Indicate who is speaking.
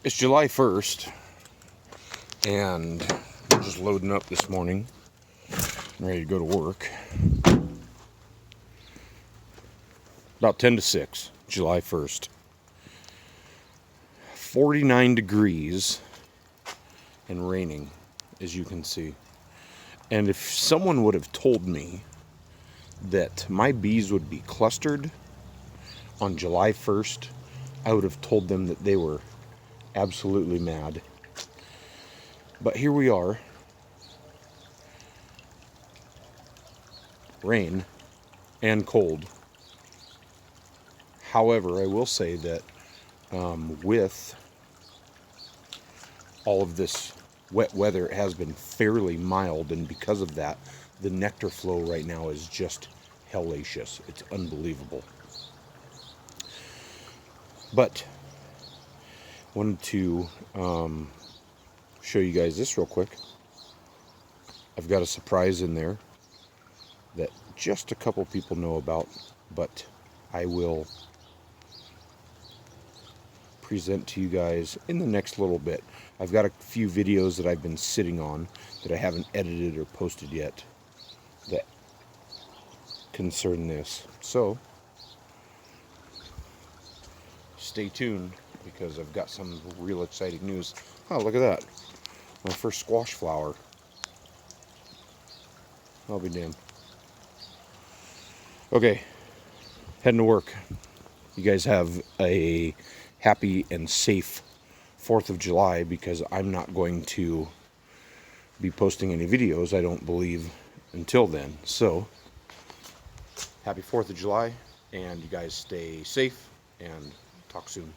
Speaker 1: It's July 1st, and we're just loading up this morning, ready to go to work. About 10 to 6, July 1st. 49 degrees and raining, as you can see. And if someone would have told me that my bees would be clustered on July 1st, I would have told them that they were absolutely mad. But here we are. Rain and cold. However, I will say that with all of this wet weather, it has been fairly mild, and because of that, the nectar flow right now is just hellacious. It's unbelievable. But wanted to show you guys this real quick. I've got a surprise in there that just a couple people know about, but I will present to you guys in the next little bit. I've got a few videos that I've been sitting on that I haven't edited or posted yet that concern this. So stay tuned, because I've got some real exciting news. Oh, look at that. My first squash flower. I'll be damned. Okay, heading to work. You guys have a happy and safe 4th of July, because I'm not going to be posting any videos, I don't believe, until then. So, happy 4th of July, and you guys stay safe, and talk soon.